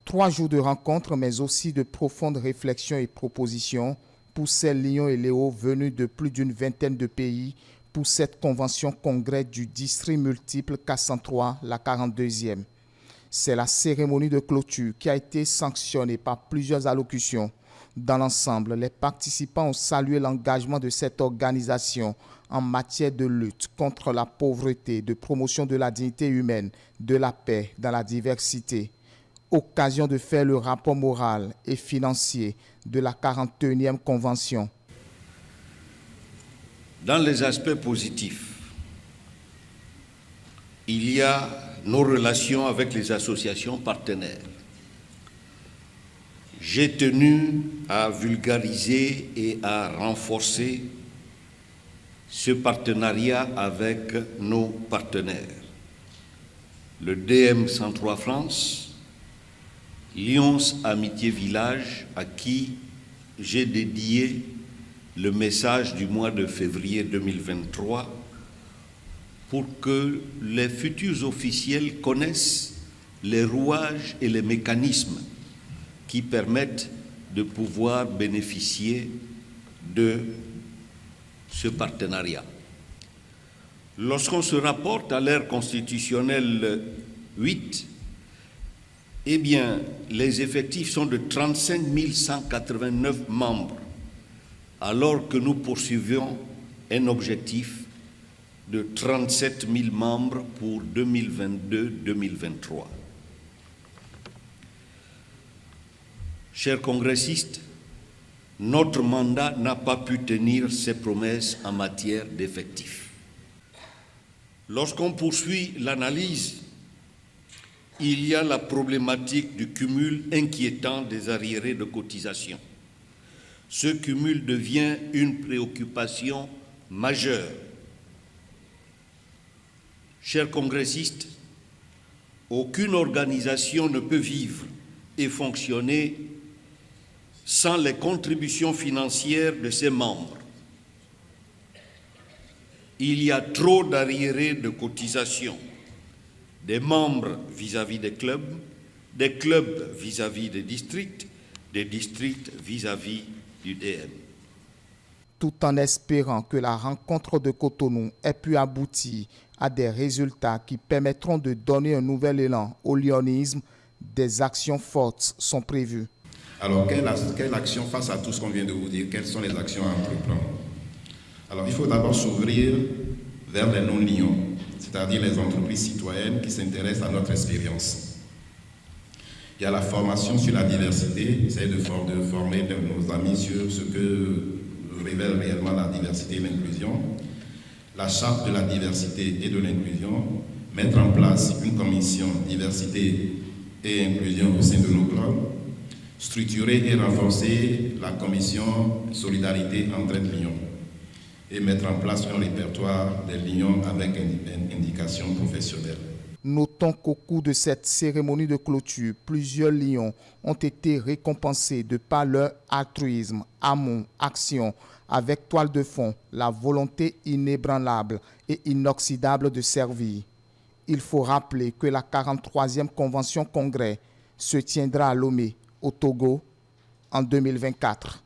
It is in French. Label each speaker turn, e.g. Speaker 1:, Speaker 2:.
Speaker 1: 3 jours de rencontres, mais aussi de profondes réflexions et propositions pour ces lions et léos venus de plus d'une vingtaine de pays pour cette convention congrès du district multiple K103, la 42e. C'est la cérémonie de clôture qui a été sanctionnée par plusieurs allocutions. Dans l'ensemble, les participants ont salué l'engagement de cette organisation en matière de lutte contre la pauvreté, de promotion de la dignité humaine, de la paix dans la diversité. Occasion de faire le rapport moral et financier de la 41e convention.
Speaker 2: Dans les aspects positifs, il y a nos relations avec les associations partenaires. J'ai tenu à vulgariser et à renforcer ce partenariat avec nos partenaires. Le DM103 France, Lions Amitié Village, à qui j'ai dédié le message du mois de février 2023 pour que les futurs officiels connaissent les rouages et les mécanismes qui permettent de pouvoir bénéficier de ce partenariat. Lorsqu'on se rapporte à l'ère constitutionnelle 8, eh bien, les effectifs sont de 35 189 membres, alors que nous poursuivions un objectif de 37 000 membres pour 2022-2023. Chers congressistes, notre mandat n'a pas pu tenir ses promesses en matière d'effectifs. Lorsqu'on poursuit l'analyse, il y a la problématique du cumul inquiétant des arriérés de cotisation. Ce cumul devient une préoccupation majeure. Chers congressistes, aucune organisation ne peut vivre et fonctionner sans les contributions financières de ses membres. Il y a trop d'arriérés de cotisation, des membres vis-à-vis des clubs vis-à-vis des districts vis-à-vis du DM.
Speaker 1: Tout en espérant que la rencontre de Cotonou ait pu aboutir à des résultats qui permettront de donner un nouvel élan au lionisme, des actions fortes sont prévues.
Speaker 3: Alors, quelle action face à tout ce qu'on vient de vous dire? Quelles sont les actions à entreprendre? Alors, il faut d'abord s'ouvrir vers les non-lions, c'est-à-dire les entreprises citoyennes qui s'intéressent à notre expérience. Il y a la formation sur la diversité, essayer de former nos amis sur ce que révèle réellement la diversité et l'inclusion. La charte de la diversité et de l'inclusion, mettre en place une commission diversité et inclusion au sein de nos clubs, structurer et renforcer la commission solidarité entre lions et mettre en place un répertoire des lions avec indication professionnelle.
Speaker 1: Notons qu'au cours de cette cérémonie de clôture, plusieurs lions ont été récompensés de par leur altruisme, amour, action, avec toile de fond, la volonté inébranlable et inoxydable de servir. Il faut rappeler que la 43e convention congrès se tiendra à Lomé, au Togo, en 2024.